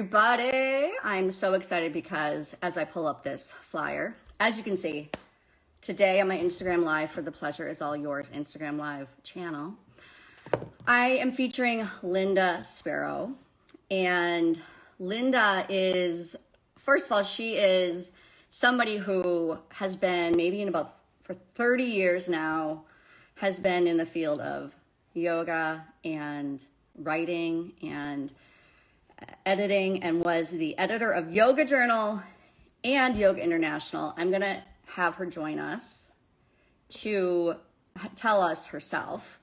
everybody. I'm so excited because as I pull up this flyer, as you can see, today on my Instagram Live for the Pleasure Is All Yours Instagram Live channel, I am featuring Linda Sparrowe. And Linda is, first of all, she is somebody who has been maybe for 30 years now, has been in the field of yoga and writing and editing, and was the editor of Yoga Journal and Yoga International. I'm going to have her join us to tell us herself.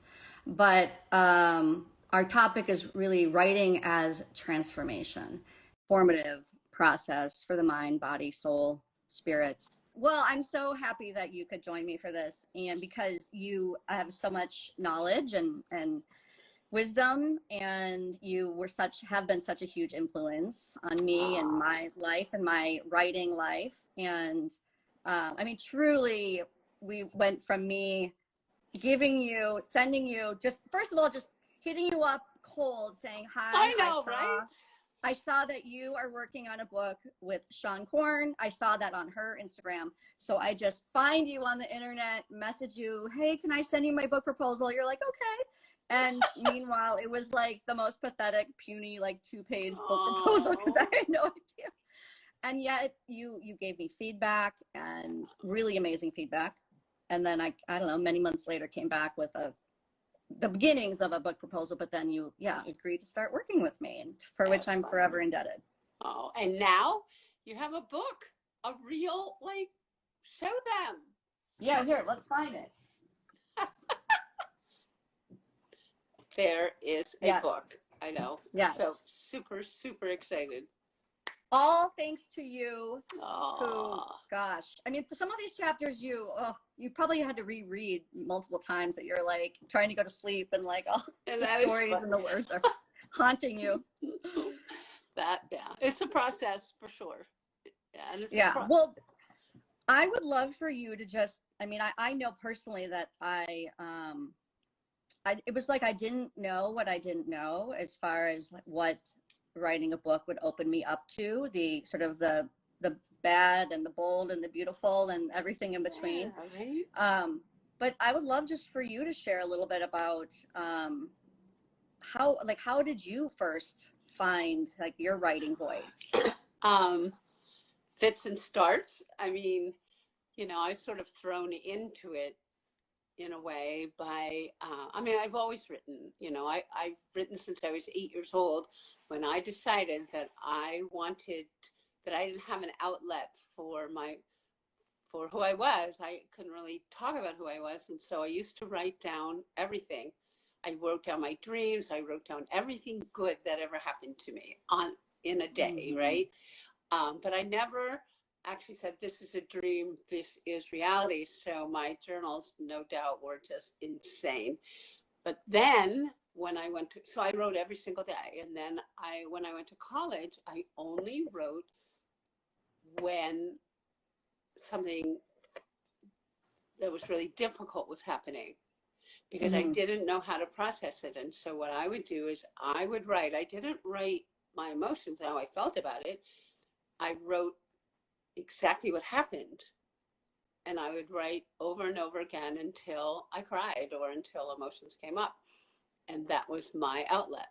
But our topic is really writing as transformation, formative process for the mind, body, soul, spirit. Well, I'm so happy that you could join me for this, and because you have so much knowledge and wisdom, and you have been such a huge influence on me and my life and my writing life. And I mean, truly, we went from me sending you, just first of all, just hitting you up cold saying hi. I know, right? I saw that you are working on a book with Sean Korn. I saw that on her Instagram. So I just find you on the internet, message you, hey, can I send you my book proposal? You're like, okay. And meanwhile, it was like the most pathetic, puny, like 2-page book proposal because I had no idea. And yet you gave me feedback, and really amazing feedback. And then I don't know, many months later came back with the beginnings of a book proposal, but then you agreed to start working with me, and for which I'm forever indebted. Oh, and now you have a book, a real, like, show them. Yeah, here, let's find it. There is a book. I know. Yes. So super, super excited. All thanks to you. Oh, gosh. I mean, for some of these chapters, you probably had to reread multiple times, that you're like trying to go to sleep, and like all the stories and the words are haunting you. It's a process for sure. Well, I would love for you to just, I mean, I know personally that it was like I didn't know what I didn't know as far as what writing a book would open me up to, the sort of the bad and the bold and the beautiful and everything in between. Yeah, right? But I would love just for you to share a little bit about how did you first find like your writing voice? Fits and starts. I mean, I was sort of thrown into it in a way by, I mean, I've always written, I've written since I was 8 years old, when I decided that I didn't have an outlet for who I was. I couldn't really talk about who I was. And so I used to write down everything. I wrote down my dreams. I wrote down everything good that ever happened to me in a day, right? But I never actually said, this is a dream, this is reality. So my journals, no doubt, were just insane. But then when I so I wrote every single day. And then when I went to college, I only wrote when something that was really difficult was happening, because I didn't know how to process it. And so what I would do is I would write. I didn't write my emotions, how I felt about it. I wrote exactly what happened, and I would write over and over again until I cried or until emotions came up, and that was my outlet.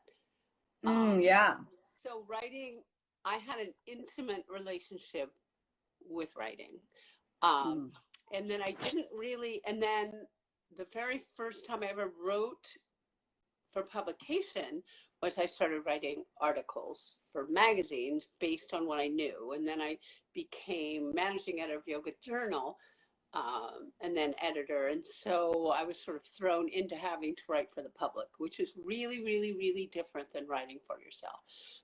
So writing, I had an intimate relationship with writing, and then I didn't really, and then the very first time I ever wrote for publication was I started writing articles for magazines based on what I knew. And then I became managing editor of Yoga Journal, and then editor. And so I was sort of thrown into having to write for the public, which is really, really, really different than writing for yourself.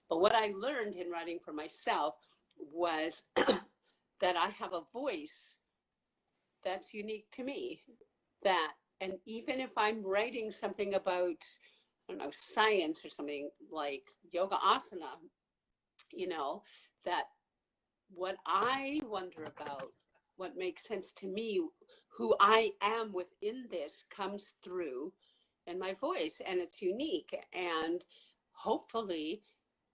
But what I learned in writing for myself was that I have a voice that's unique to me. And even if I'm writing something about, I don't know, science or something like yoga asana, that what I wonder about, what makes sense to me, who I am within this, comes through in my voice, and it's unique. And hopefully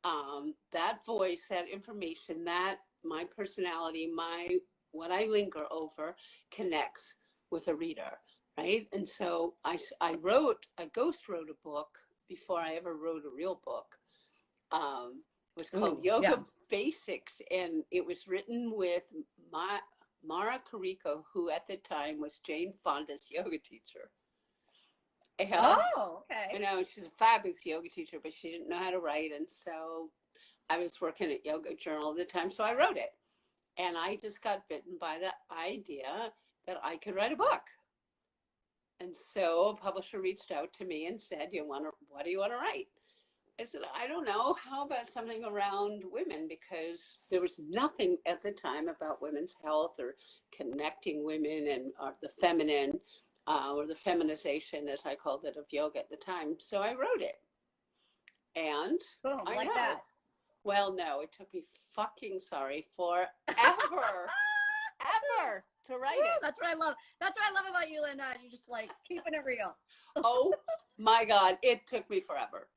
that voice, that information, that my personality, what I linger over connects with a reader, right? And so I ghost wrote a book before I ever wrote a real book. It was called Yoga Basics, and it was written with Mara Carrico, who at the time was Jane Fonda's yoga teacher. And, okay. You know, she's a fabulous yoga teacher, but she didn't know how to write, and so I was working at Yoga Journal at the time, so I wrote it. And I just got bitten by the idea that I could write a book. And so a publisher reached out to me and said, what do you want to write? I said, I don't know. How about something around women? Because there was nothing at the time about women's health or connecting women and the feminine or the feminization, as I called it, of yoga at the time. So I wrote it. And boom, I like know. that. Well, no, it took me forever to write it. That's what I love. That's what I love about you, Linda. You're just like keeping it real. Oh my God, it took me forever.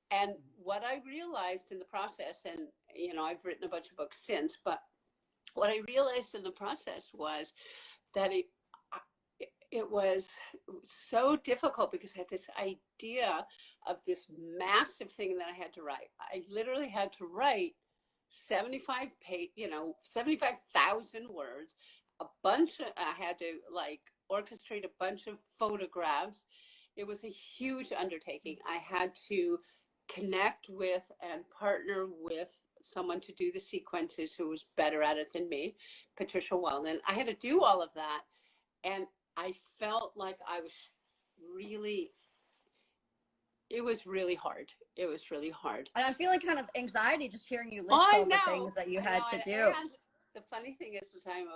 And what I realized in the process, and you know, I've written a bunch of books since, but what I realized in the process was that it was so difficult because I had this idea of this massive thing that I had to write. I literally had to write 75,000 words, I had to like orchestrate a bunch of photographs. It was a huge undertaking. I had to connect with and partner with someone to do the sequences who was better at it than me, Patricia Wellman. I had to do all of that. And I felt like it was really hard. It was really hard. And I'm feeling kind of anxiety just hearing you list all the things that you had to do. And the funny thing is I'm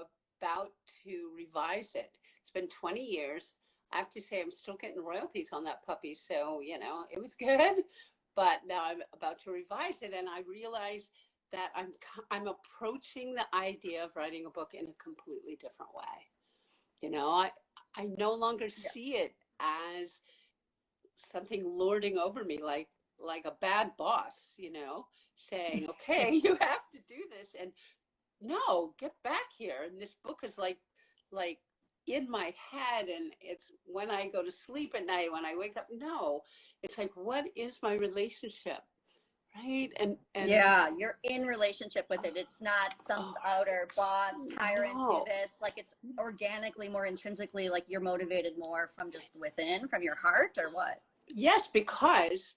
about to revise it. It's been 20 years. I have to say I'm still getting royalties on that puppy. So, you know, it was good. But now I'm about to revise it. And I realize that I'm approaching the idea of writing a book in a completely different way. You know, I no longer see it as something lording over me like a bad boss, you know, saying, okay, you have to do this. And no, get back here. And this book is like in my head, and it's when I go to sleep at night, when I wake up. No, it's like, what is my relationship? Right. And yeah, you're in relationship with it. It's not some outer boss, tyrant, do this. Like it's organically, more intrinsically, like you're motivated more from just within, from your heart, or what? Yes, because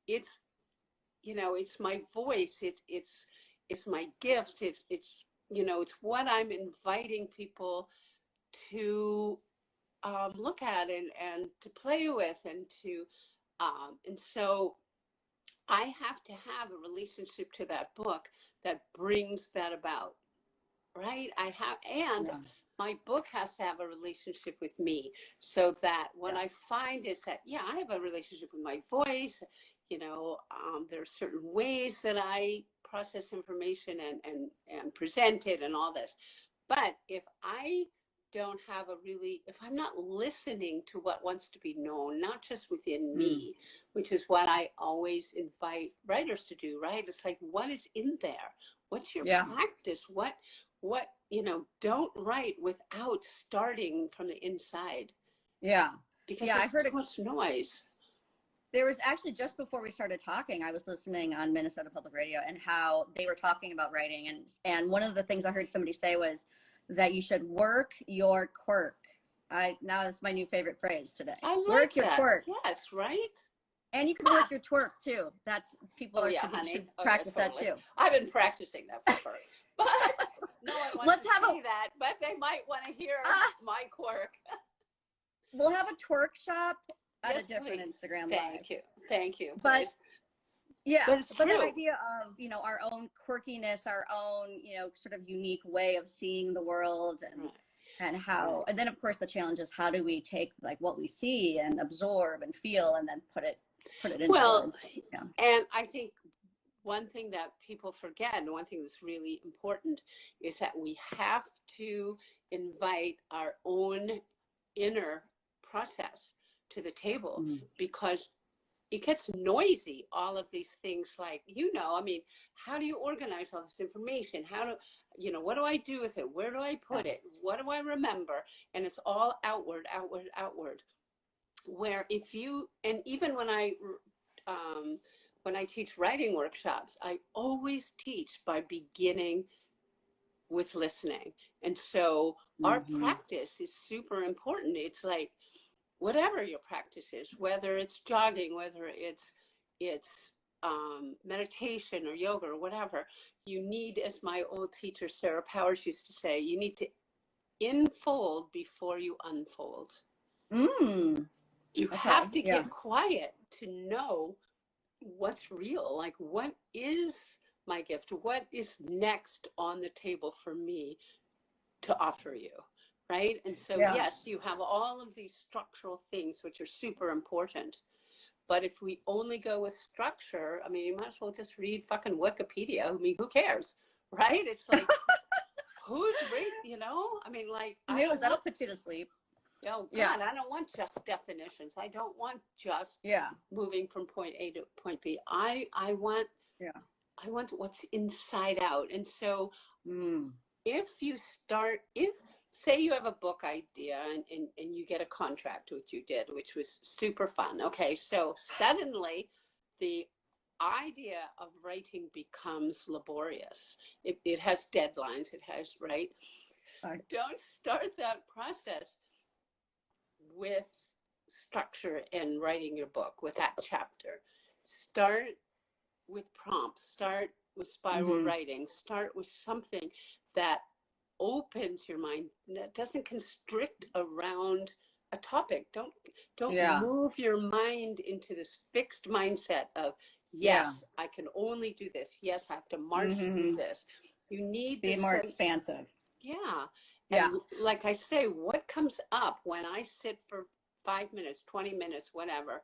it's, you know, it's my voice. It's my gift. It's, you know, it's what I'm inviting people to look at and to play with and so I have to have a relationship to that book that brings that about, right? My book has to have a relationship with me, so that when I find is that, I have a relationship with my voice, you know, there are certain ways that I process information and present it and all this. But if I don't have if I'm not listening to what wants to be known, not just within me, which is what I always invite writers to do, right? It's like, what is in there? What's your practice? What, you know, don't write without starting from the inside. Yeah. Because I heard too much noise. There was actually, just before we started talking, I was listening on Minnesota Public Radio and how they were talking about writing. And one of the things I heard somebody say was that you should work your quirk. Now that's my new favorite phrase today. I like work your that. Quirk. Yes, right? And you can work your twerk too. That's people should practice that too. I've been practicing that for her. But no one wants to see that, but they might want to hear my quirk. We'll have a twerk shop at a different Instagram live. Thank you. But yeah, but that idea of, you know, our own quirkiness, our own, you know, sort of unique way of seeing the world and how, and then of course the challenge is how do we take like what we see and absorb and feel and then put it into words. Yeah. And I think one thing that people forget, and one thing that's really important, is that we have to invite our own inner process to the table, because it gets noisy, all of these things, like, I mean, how do you organize all this information? How do, what do I do with it? Where do I put it? What do I remember? And it's all outward, outward, outward. Where if you, and even when I teach writing workshops, I always teach by beginning with listening. And so our practice is super important. It's like, whatever your practice is, whether it's jogging, whether it's meditation or yoga or whatever, you need, as my old teacher Sarah Powers used to say, you need to enfold before you unfold. You have to get quiet to know what's real, like what is my gift, what is next on the table for me to offer you. Right? And so, yes, you have all of these structural things, which are super important. But if we only go with structure, I mean, you might as well just read fucking Wikipedia. I mean, who cares? Right? It's like, who's read, I mean, like, that'll put you to sleep. Oh, God, I don't want just definitions. I don't want just moving from point A to point B. I want what's inside out. And so if say you have a book idea and you get a contract, which you did, which was super fun. Okay, so suddenly the idea of writing becomes laborious. It has deadlines, it has, right? Don't start that process with structure and writing your book, with that chapter. Start with prompts, start with spiral writing, start with something that opens your mind, that doesn't constrict around a topic. Don't move your mind into this fixed mindset of, yes, I can only do this. Yes, I have to march through this. You need to be more expansive. Yeah. And like I say, what comes up when I sit for 5 minutes, 20 minutes, whatever,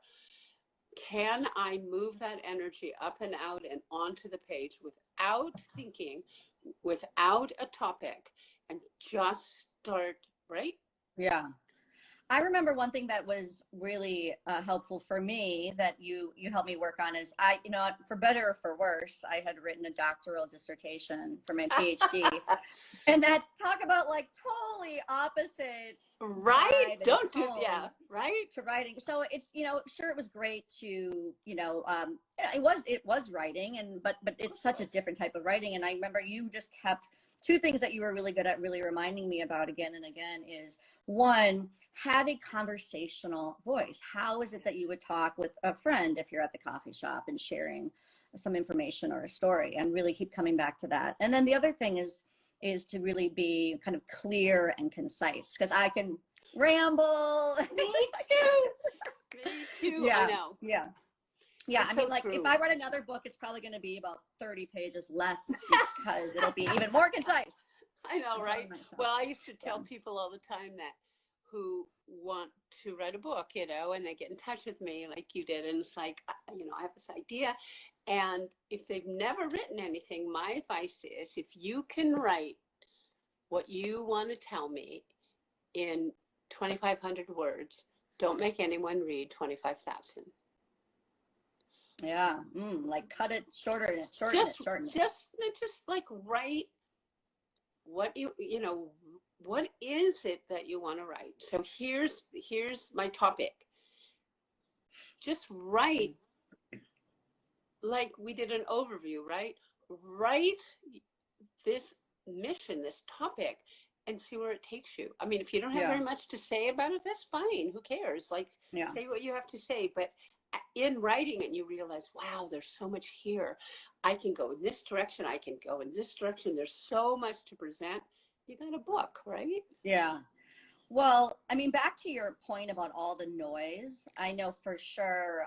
can I move that energy up and out and onto the page without thinking, without a topic, and just start, right? Yeah. I remember one thing that was really helpful for me that you helped me work on is for better or for worse, I had written a doctoral dissertation for my PhD. And that's talk about like totally opposite. Right. Don't do, right. To writing. So it's, sure, it was great to, it was writing but it's such a different type of writing. And I remember you just kept two things that you were really good at really reminding me about again and again is, one, have a conversational voice. How is it that you would talk with a friend if you're at the coffee shop and sharing some information or a story, and really keep coming back to that. And then the other thing is to really be kind of clear and concise, because I can ramble. Me too. Me too. Yeah. I know. Yeah. Yeah, I mean, like, if I write another book, it's probably going to be about 30 pages less because it'll be even more concise. I know, right? Well, I used to tell people all the time that who want to write a book, and they get in touch with me like you did. And it's like, I have this idea. And if they've never written anything, my advice is, if you can write what you want to tell me in 2,500 words, don't make anyone read 25,000. Yeah, like cut it, shorten it. Just like write what what is it that you want to write. So here's my topic. Just write like we did an overview, right? Write this mission, this topic, and see where it takes you. I mean, if you don't have very much to say about it, that's fine. Who cares? Like, say what you have to say, but in writing it, you realize, wow, there's so much here. I can go in this direction. I can go in this direction. There's so much to present. You got a book, right? Yeah. Well, I mean, back to your point about all the noise, I know for sure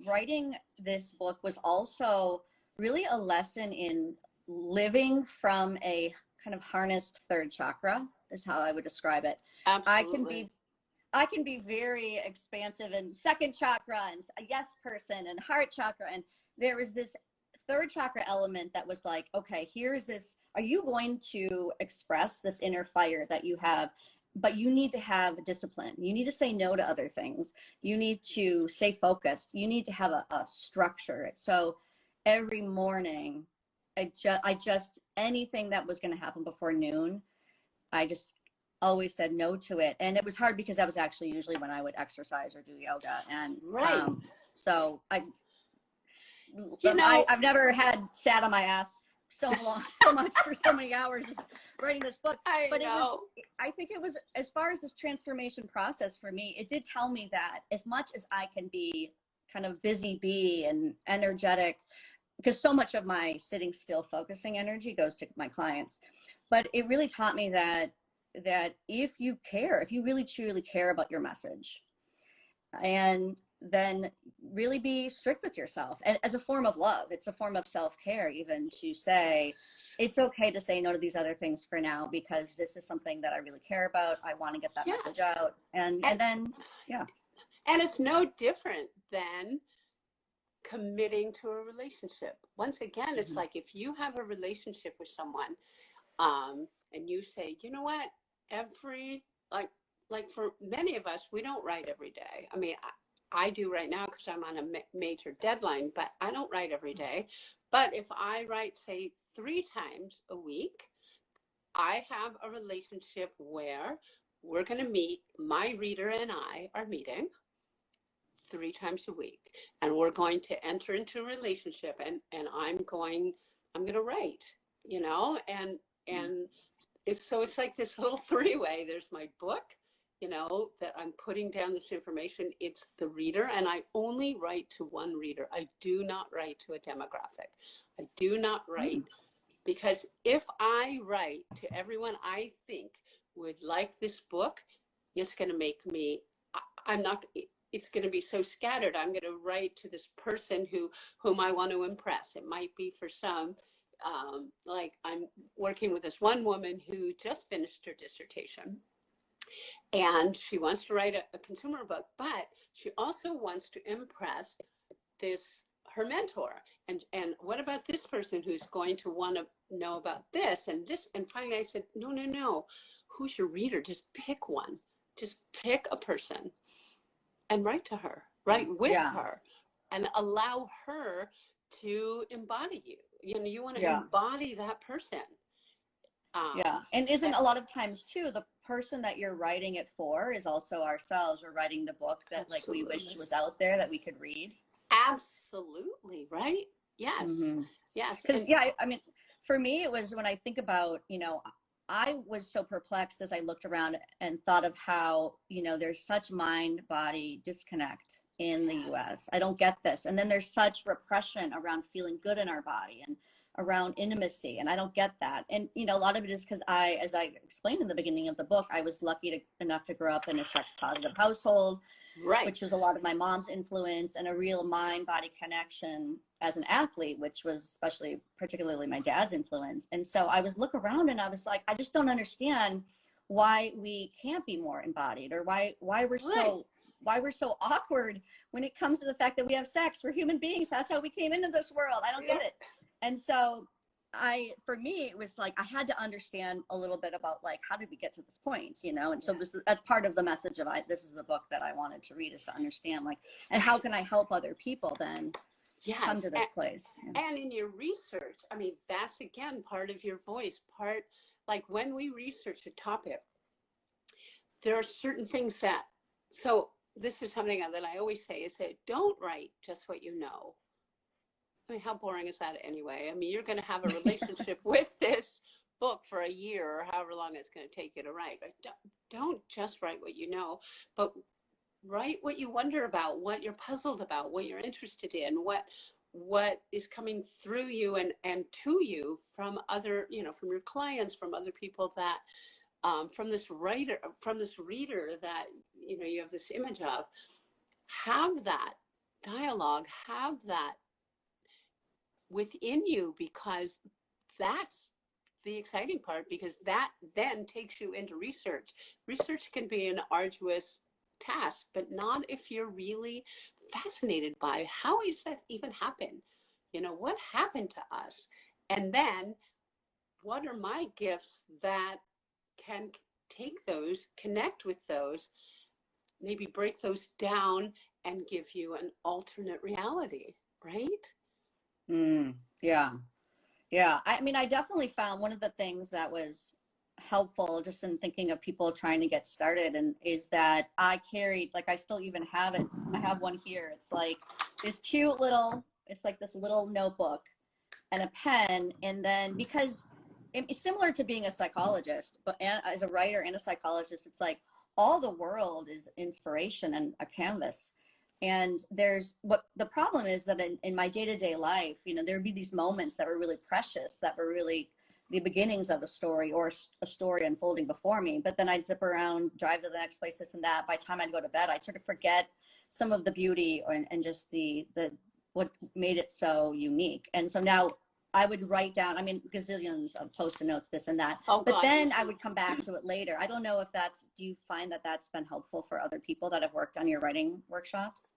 writing this book was also really a lesson in living from a kind of harnessed third chakra, is how I would describe it. Absolutely. I can be very expansive and second chakra and a yes person and heart chakra. And there was this third chakra element that was like, okay, here's this. Are you going to express this inner fire that you have? but you need to have discipline. You need to say no to other things. You need to stay focused. You need to have a structure. So every morning, I just anything that was going to happen before noon, I just always said no to it. And it was hard because that was actually usually when I would exercise or do yoga. And Right. so You know, I've never had sat on my ass so long, so much for so many hours writing this book. I But know. I think it was, as far as this transformation process for me, it did tell me that as much as I can be kind of busy bee and energetic, because so much of my sitting still focusing energy goes to my clients, but it really taught me that if you care, if you really truly care about your message, and then really be strict with yourself, and as a form of love, it's a form of self-care, even to say it's okay to say no to these other things for now, because this is something that I really care about. I want to get that message Yes. out, and then yeah. And it's no different than committing to a relationship. Once again, it's like if you have a relationship with someone, and you say, you know what, every like for many of us, we don't write every day. I mean, I do right now because I'm on a major deadline, but I don't write every day. But if I write, say, 3 times a week, I have a relationship where we're going to meet, my reader and I are meeting 3 times a week, and we're going to enter into a relationship, and I'm going to write, and it's like this little three-way. There's my book, that I'm putting down this information. It's the reader, and I only write to one reader. I do not write to a demographic. I do not write, because if I write to everyone I think would like this book, it's going to make me, I'm not, it's going to be so scattered. I'm going to write to this person whom I want to impress. It might be for some, like I'm working with this one woman who just finished her dissertation, and she wants to write a consumer book, but she also wants to impress her mentor. And what about this person who's going to want to know about this and this? And finally I said, no. Who's your reader? Just pick one. Just pick a person and write to her, write with her, and allow her to embody you. You want to embody that person. And isn't a lot of times too, the person that you're writing it for is also ourselves. We're writing the book that like we wish was out there that we could read. Absolutely, right? Yes. Yes. Because I mean, for me, it was when I think about, I was so perplexed as I looked around and thought of how, there's such mind-body disconnect in the US. I don't get this. And then there's such repression around feeling good in our body and around intimacy. And I don't get that. And, a lot of it is because as I explained in the beginning of the book, I was lucky enough to grow up in a sex positive household, right, which was a lot of my mom's influence and a real mind-body connection as an athlete, which was particularly my dad's influence. And so I was look around and I was like, I just don't understand why we can't be more embodied, or why we're so awkward when it comes to the fact that we have sex. We're human beings. That's how we came into this world. I don't get it. And so for me, it was like, I had to understand a little bit about like, how did we get to this point, And so that's part of the message of this is the book that I wanted to read, is to understand like, and how can I help other people then come to this place. And in your research, I mean, that's again part of your voice, like when we research a topic, there are certain things so this is something that I always say, is that don't write just what you know. I mean, how boring is that anyway? I mean, you're going to have a relationship with this book for a year or however long it's going to take you to write. Don't just write what you know, but write what you wonder about, what you're puzzled about, what you're interested in, what is coming through you and to you from other, from your clients, from other people that, from this reader that, you have this image of. Have that dialogue, have that within you, because that's the exciting part, because that then takes you into research. Research can be an arduous task, but not if you're really fascinated by how does that even happen? What happened to us? And then what are my gifts that can take those, connect with those, maybe break those down and give you an alternate reality, right? Yeah. Yeah. I mean, I definitely found one of the things that was helpful just in thinking of people trying to get started and is that I carried, like, I still even have it. I have one here. It's like this cute little, it's like this little notebook and a pen. And then because it's similar to being a psychologist, but as a writer and a psychologist, it's like all the world is inspiration and a canvas. And there's what the problem is that in my day-to-day life, you know, there would be these moments that were really precious, that were really the beginnings of a story or a story unfolding before me. But then I'd zip around, drive to the next place, this and that. By the time I'd go to bed, I'd sort of forget some of the beauty and just the what made it so unique. And so now I would write down, I mean, gazillions of post-it notes, this and that. Oh, but God, then I would come back to it later. I don't know if do you find that that's been helpful for other people that have worked on your writing workshops?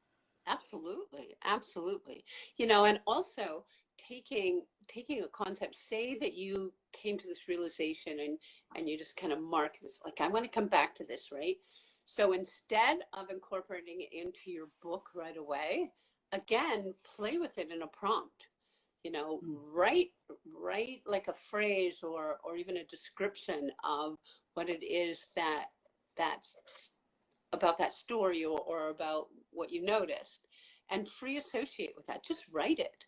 absolutely, absolutely. You know, and also taking a concept, say that you came to this realization and you just kind of mark this, like, I want to come back to this, right? So instead of incorporating it into your book right away, again, play with it in a prompt. You know, write like a phrase or even a description of what it is that's about that story or about what you noticed, and free associate with that. Just write it.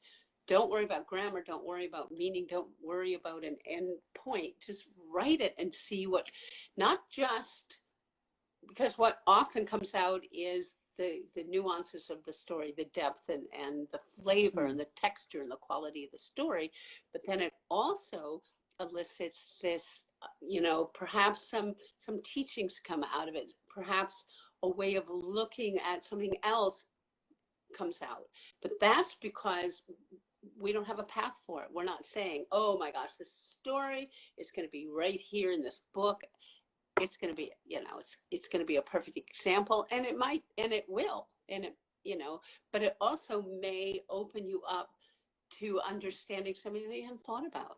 Don't worry about grammar. Don't worry about meaning. Don't worry about an end point. Just write it and see what, not just, because what often comes out is the nuances of the story, the depth and the flavor and the texture and the quality of the story. But then it also elicits this, you know, perhaps some teachings come out of it. Perhaps a way of looking at something else comes out. But that's because we don't have a path for it. We're not saying, oh my gosh, this story is going to be right here in this book. It's going to be, you know, it's going to be a perfect example, and it might, and it will, and it, you know, but it also may open you up to understanding something that you hadn't thought about.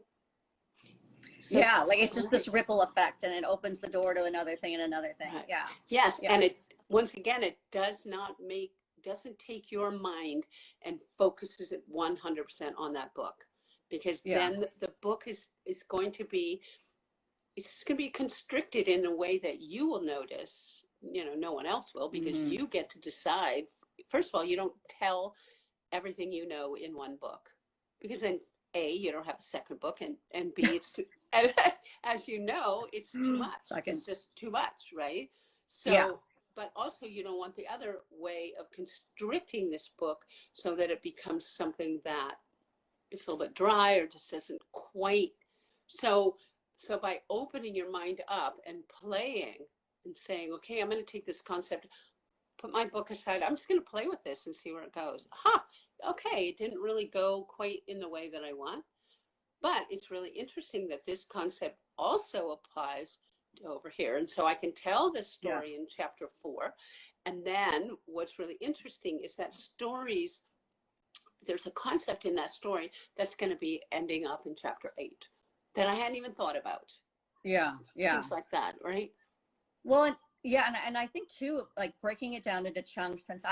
So, yeah, like it's just this ripple effect, and it opens the door to another thing and another thing. right. Yeah. Yes, Yeah. and it, once again, it doesn't take your mind and focuses it 100% on that book, because then the book is going to be, it's going to be constricted in a way that you will notice, you know, no one else will, because you get to decide. First of all, you don't tell everything you know in one book, because then A, you don't have a second book, and B, it's too, as you know, it's too much. It's just too much, right? So, but also you don't want the other way of constricting this book so that it becomes something that it's a little bit dry or just doesn't quite. So by opening your mind up and playing and saying, okay, I'm going to take this concept, put my book aside, I'm just going to play with this and see where it goes. Okay, it didn't really go quite in the way that I want, but it's really interesting that this concept also applies over here. And so I can tell this story in chapter 4. And then what's really interesting is that stories, there's a concept in that story that's going to be ending up in chapter 8 that I hadn't even thought about. Yeah. Things like that, right? Well, and I think too, like breaking it down into chunks. Since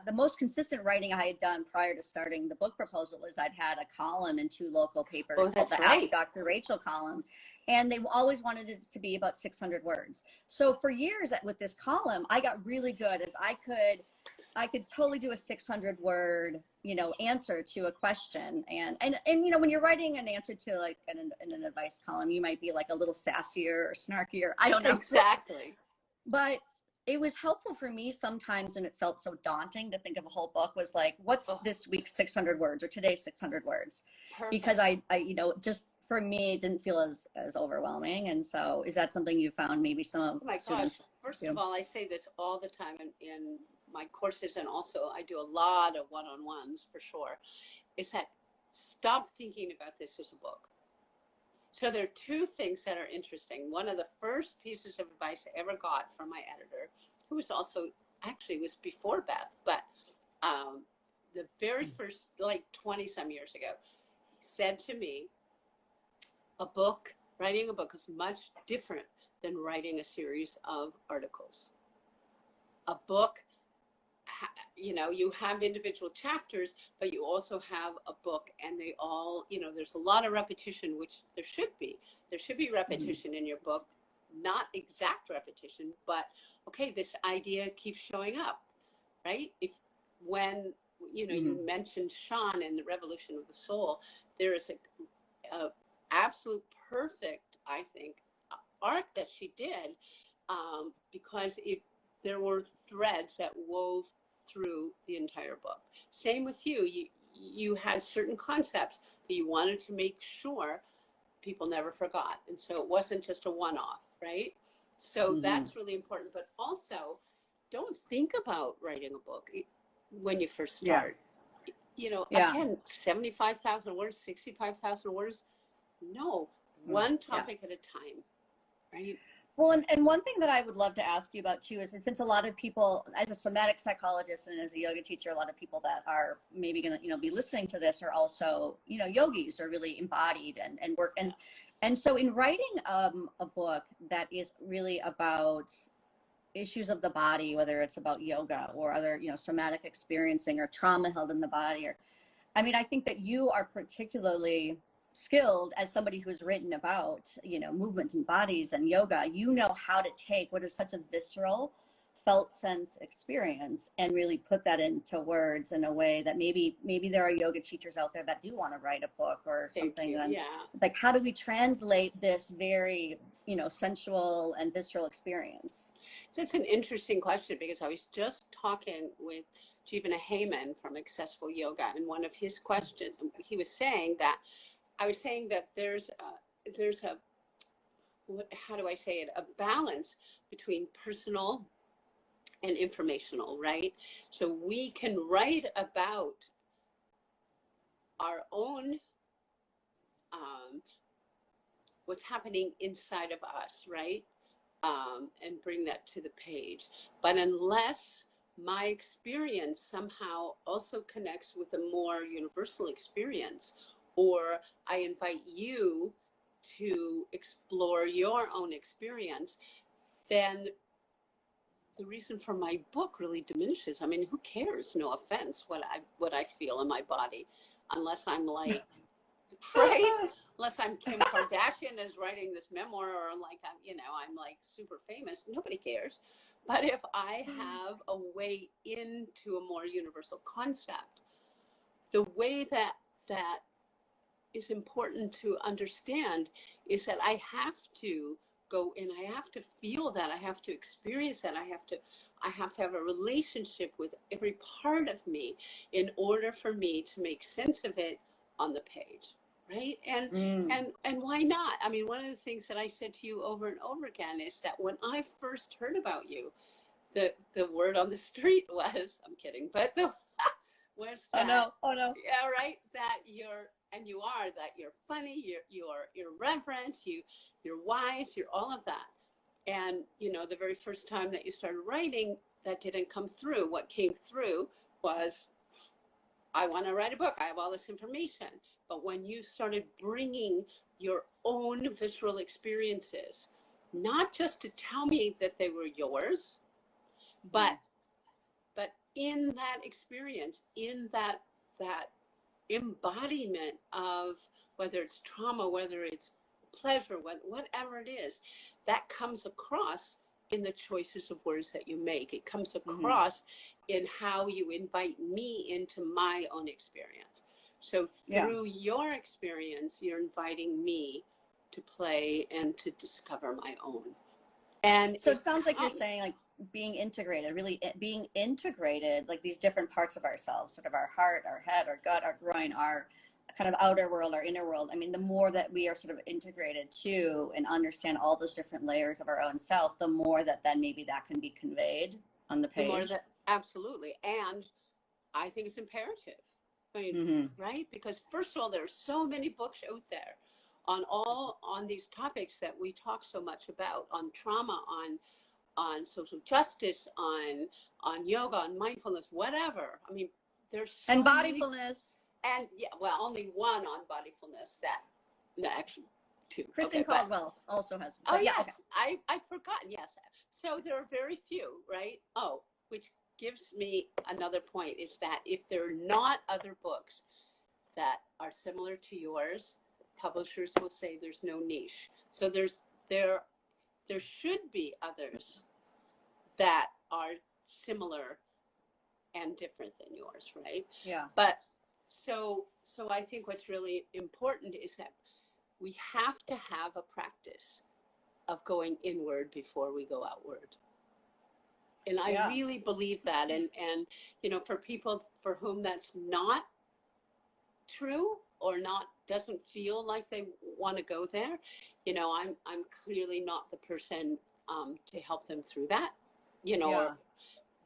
the most consistent writing I had done prior to starting the book proposal is I'd had a column in 2 local papers called the Ask Dr. Rachel column, and they always wanted it to be about 600 words. So for years with this column, I got really good as I could totally do a 600 word, you know, answer to a question. And you know, when you're writing an answer to like an advice column, you might be like a little sassier or snarkier. I don't know. Exactly. But it was helpful for me sometimes, and it felt so daunting to think of a whole book, was like, what's this week's 600 words or today's 600 words? Perfect. Because I, you know, just for me, it didn't feel as overwhelming. And so is that something you found maybe some of students? Gosh. First of all, I say this all the time in my courses, and also I do a lot of one-on-ones for sure, is that stop thinking about this as a book. So there are 2 things that are interesting. One of the first pieces of advice I ever got from my editor, who was also, actually was before Beth, but the very first, like 20 some years ago, said to me, writing a book is much different than writing a series of articles. A book, you know, you have individual chapters, but you also have a book, and they all, you know, there's a lot of repetition, which there should be. There should be repetition in your book, not exact repetition, but okay, this idea keeps showing up, right? If when, you know, you mentioned Sean in The Revolution of the Soul, there is a absolute perfect, I think, arc that she did, because there were threads that wove through the entire book. Same with you. You had certain concepts that you wanted to make sure people never forgot, and so it wasn't just a one-off, right? So that's really important. But also, don't think about writing a book when you first start. You know, again, 75,000 words, 65,000 words. No, one topic at a time, right? Well, and one thing that I would love to ask you about too is, since a lot of people, as a somatic psychologist and as a yoga teacher, a lot of people that are maybe going to, you know, be listening to this are also, you know, yogis, are really embodied and work. And so in writing a book that is really about issues of the body, whether it's about yoga or other, you know, somatic experiencing or trauma held in the body, or, I mean, I think that you are particularly skilled as somebody who's written about, you know, movement and bodies and yoga. You know how to take what is such a visceral, felt sense experience and really put that into words in a way that maybe there are yoga teachers out there that do want to write a book or something. Like, how do we translate this very, you know, sensual and visceral experience? That's an interesting question, because I was just talking with Jivana Heyman from Accessible Yoga, and one of his questions, he was saying that, I was saying that there's a, how do I say it, a balance between personal and informational, right? So we can write about our own, what's happening inside of us, right? And bring that to the page. But unless my experience somehow also connects with a more universal experience, or I invite you to explore your own experience, then the reason for my book really diminishes. I mean, who cares? No offense, what I feel in my body, unless I'm like, right? Unless I'm Kim Kardashian is writing this memoir, or like I'm like super famous, nobody cares. But if I have a way into a more universal concept, the way that is important to understand is that I have to go in, I have to feel that, I have to experience that, I have to have a relationship with every part of me in order for me to make sense of it on the page, right? And why not? I mean, one of the things that I said to you over and over again is that when I first heard about you, the word on the street was, I'm kidding, but was that, oh no, yeah, right, that you're funny, you're reverent, you're wise, you're all of that. And you know, the very first time that you started writing, that didn't come through. What came through was, I want to write a book, I have all this information. But when you started bringing your own visceral experiences, not just to tell me that they were yours, but in that experience, in that embodiment of whether it's trauma, whether it's pleasure, whatever it is, that comes across in the choices of words that you make. It comes across in how you invite me into my own experience. So through your experience, you're inviting me to play and to discover my own. And so it sounds like you're saying, like, being integrated, really being integrated, like these different parts of ourselves, sort of our heart, our head, our gut, our groin, our kind of outer world, our inner world. I mean, the more that we are sort of integrated to and understand all those different layers of our own self, the more that then maybe that can be conveyed on the page. The more that, absolutely. And I think it's imperative. I mean, right? Because first of all, there are so many books out there on these topics that we talk so much about, on trauma, on social justice, on yoga, on mindfulness, whatever. I mean, there's so bodyfulness. And only one on bodyfulness that actually two. Kristen Okay, Caldwell also has. oh But yeah, yes, okay. I'd forgotten. Yes, so there are very few, right? Oh, which gives me another point is that if there are not other books that are similar to yours, publishers will say there's no niche. So there there should be others that are similar and different than yours, right? Yeah. But so I think what's really important is that we have to have a practice of going inward before we go outward. And I Yeah. really believe that. And you know, for people for whom that's not true or not doesn't feel like they want to go there, you know, I'm clearly not the person to help them through that, you know, Yeah.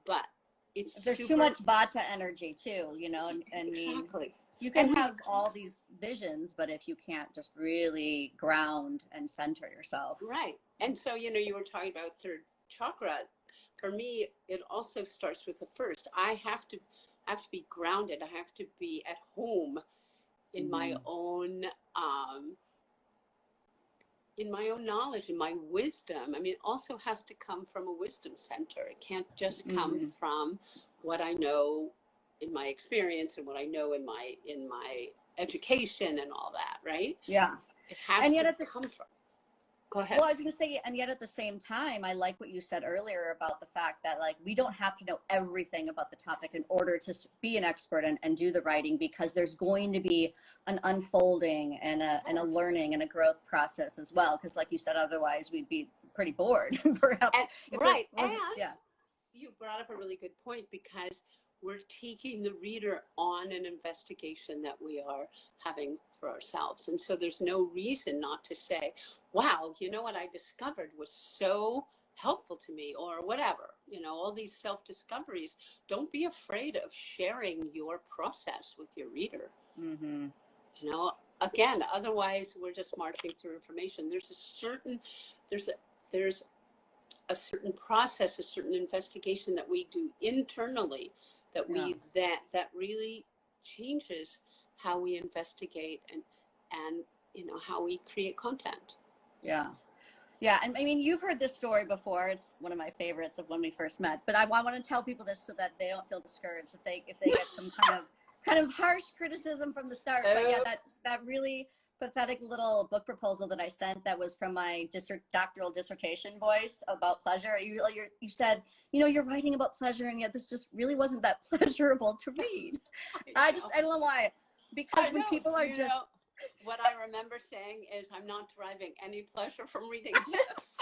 but it's There's super too much bata energy too, you know, and exactly. you can And have all these visions, but if you can't just really ground and center yourself. right. And so, you know, you were talking about third chakra. For me, it also starts with the first. I have to be grounded. I have to be at home in my own knowledge, in my wisdom. I mean, it also has to come from a wisdom center. It can't just come from what I know in my experience and what I know in my education and all that, right? Yeah. It has And yet to at the come from. Go ahead. Well, I was going to say, and yet at the same time, I like what you said earlier about the fact that, like, we don't have to know everything about the topic in order to be an expert and do the writing, because there's going to be an unfolding and a learning and a growth process as well. Because, like you said, otherwise we'd be pretty bored, perhaps. And, right. And yeah. you brought up a really good point, because we're taking the reader on an investigation that we are having for ourselves. And so there's no reason not to say, wow, you know what I discovered was so helpful to me, or whatever, you know, all these self-discoveries. Don't be afraid of sharing your process with your reader. You know, again, otherwise we're just marching through information. There's a certain process, a certain investigation that we do internally that we that really changes how we investigate and you know, how we create content. Yeah. Yeah. And I mean, you've heard this story before. It's one of my favorites of when we first met, but I want to tell people this so that they don't feel discouraged if they get some kind of harsh criticism from the start. But yeah, that really pathetic little book proposal that I sent, that was from my doctoral dissertation voice about pleasure. You said, you know, you're writing about pleasure, and yet this just really wasn't that pleasurable to read. I don't know why. Because when people are just... What I remember saying is, I'm not deriving any pleasure from reading this.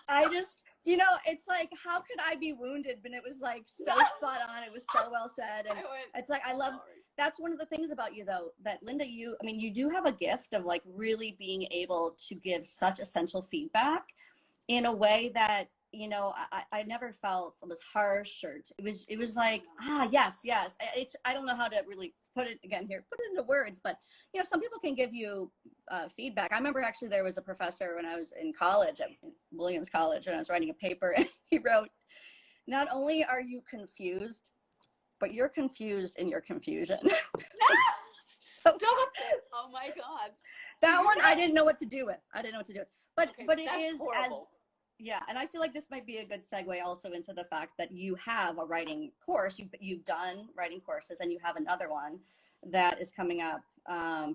I just, you know, it's like, how could I be wounded? But it was like so spot on. It was so well said. And it's like, I love, that's one of the things about you though, that Linda, I mean, you do have a gift of like really being able to give such essential feedback in a way that, you know, I never felt it was harsh, or it was like, yes. I don't know how to really put it into words, but you know, some people can give you feedback. I remember actually there was a professor when I was in college at Williams College, and I was writing a paper, and he wrote, not only are you confused, but you're confused in your confusion. Stop it. Oh my God. That one, I didn't know what to do with. But it is horrible. as... Yeah, and I feel like this might be a good segue also into the fact that you have a writing course. You've done writing courses, and you have another one that is coming up,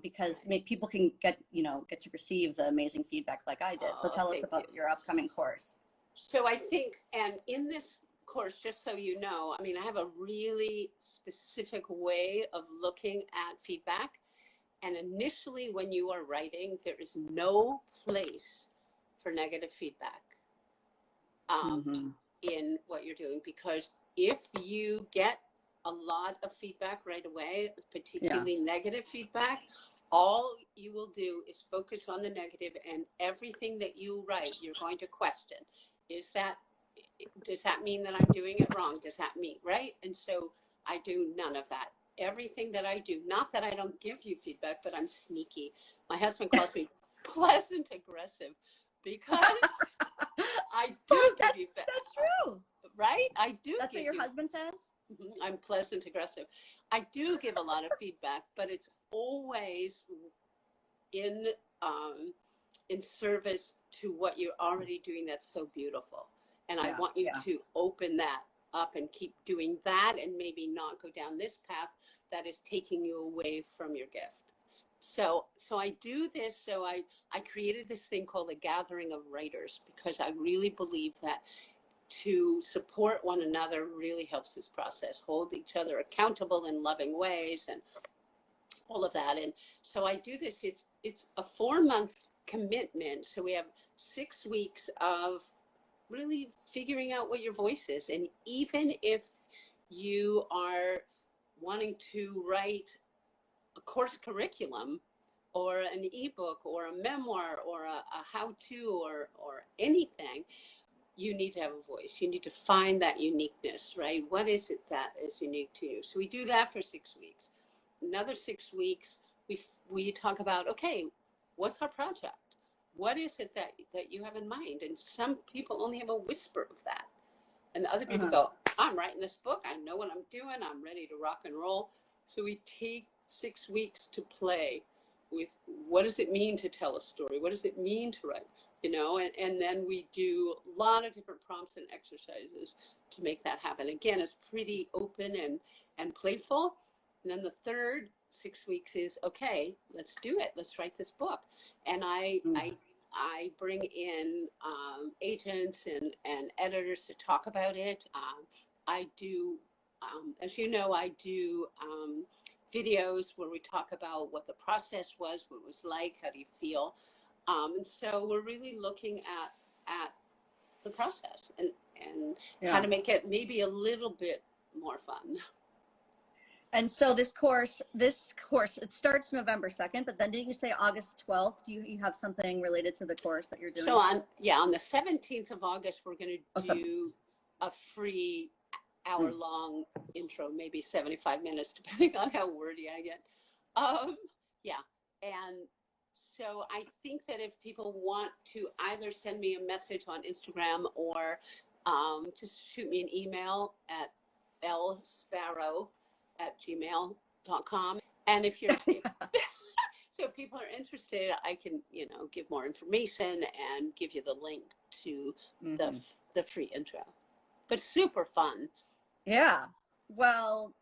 because people can get to receive the amazing feedback like I did. So tell us about your upcoming course. So I think, and in this course, just so you know, I mean, I have a really specific way of looking at feedback. And initially, when you are writing, there is no place for negative feedback in what you're doing, because if you get a lot of feedback right away, particularly negative feedback, all you will do is focus on the negative, and everything that you write, you're going to question. Does that mean that I'm doing it wrong? Does that mean, right? And so I do none of that. Everything that I do, not that I don't give you feedback, but I'm sneaky. My husband calls me pleasant aggressive, because I do give you feedback. That's true. Right? I do. That's what your husband says? I'm pleasant aggressive. I do give a lot of feedback, but it's always in in service to what you're already doing that's so beautiful. And I want you to open that up and keep doing that, and maybe not go down this path that is taking you away from your gift. So I do this. So I created this thing called a gathering of writers, because I really believe that to support one another really helps this process, hold each other accountable in loving ways and all of that. And so I do this. It's a 4-month commitment. So we have 6 weeks of really figuring out what your voice is. And even if you are wanting to write a course curriculum or an ebook or a memoir or a how-to or anything, you need to have a voice. You need to find that uniqueness, right? What is it that is unique to you? So we do that for 6 weeks. Another 6 weeks, we talk about, okay, what's our project? What is it that you have in mind? And some people only have a whisper of that. And other people go, I'm writing this book. I know what I'm doing. I'm ready to rock and roll. So we take 6 weeks to play with what does it mean to tell a story? What does it mean to write? You know, and then we do a lot of different prompts and exercises to make that happen. Again, it's pretty open and playful. And then the third 6 weeks is, okay, let's do it. Let's write this book. And I bring in agents and editors to talk about it. I do, as you know, I do videos where we talk about what the process was, what it was like, how do you feel. And so we're really looking at the process and how to make it maybe a little bit more fun. And so this course, it starts November 2nd, but then didn't you say August 12th? Do you have something related to the course that you're doing? So on the 17th of August, we're going to do a free hour-long intro, maybe 75 minutes, depending on how wordy I get. And so I think that if people want to either send me a message on Instagram or just shoot me an email at lsparrowe@gmail.com. And if you're so if people are interested, I can give more information and give you the link to the free intro. But super fun. Yeah. Well,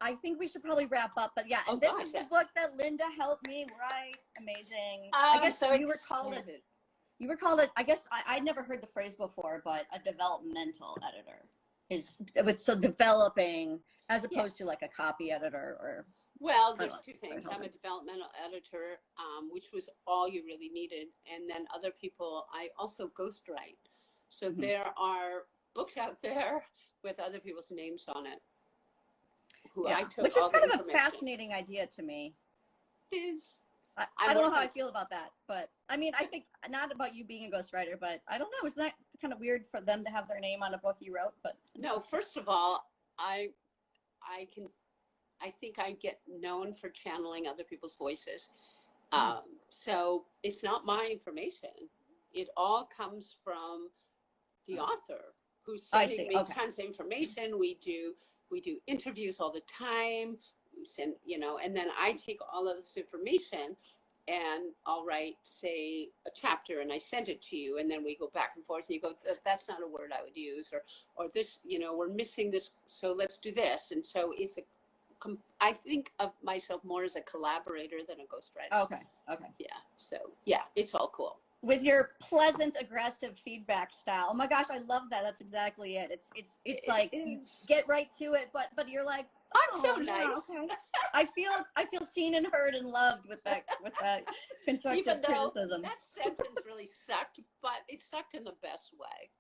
I think we should probably wrap up. But yeah, and this is the book that Linda helped me write. Amazing. I guess so you were called it. You were called it. I guess I'd never heard the phrase before, but a developmental editor is so developing as opposed to like a copy editor or. Well, there's two things. I'm a developmental editor, which was all you really needed, and then other people. I also ghostwrite, so there are books out there with other people's names on it. Which is kind of a fascinating idea to me. It is. I don't know how I feel about that, but I mean, I think not about you being a ghostwriter, but I don't know. Isn't that kind of weird for them to have their name on a book you wrote? But no, first of all, I think I get known for channeling other people's voices. So it's not my information. It all comes from the author who's sending me tons of information. We do interviews all the time. We send, and then I take all of this information and I'll write, say, a chapter and I send it to you, and then we go back and forth and you go, that's not a word I would use, or this, we're missing this, so let's do this. And so I think of myself more as a collaborator than a ghostwriter. Okay. Yeah. So yeah, it's all cool. With your pleasant, aggressive feedback style. Oh my gosh, I love that. That's exactly it. It's like you get right to it, but you're like, I'm so nice. Okay. I feel seen and heard and loved with that constructive criticism. That sentence really sucked, but it sucked in the best way.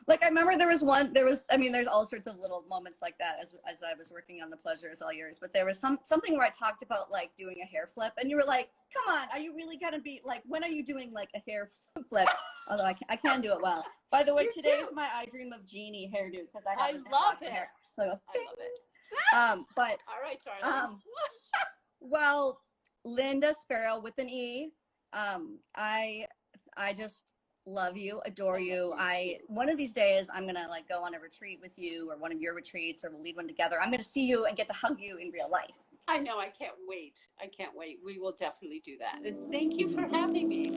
Like I remember there's all sorts of little moments like that as I was working on The Pleasure Is All Yours, but there was something where I talked about like doing a hair flip, and you were like, come on, are you really gonna be like, when are you doing like a hair flip? Although I can do it well. By the way, today is my I Dream of Jeannie hairdo because I love it. Hair. So I love it. But all right, darling. Well, Linda Sparrowe with an E. I just love you, adore you. One of these days I'm gonna go on a retreat with you, or one of your retreats, or we'll lead one together. I'm gonna see you and get to hug you in real life. I know. I can't wait. I can't wait. We will definitely do that. And thank you for having me.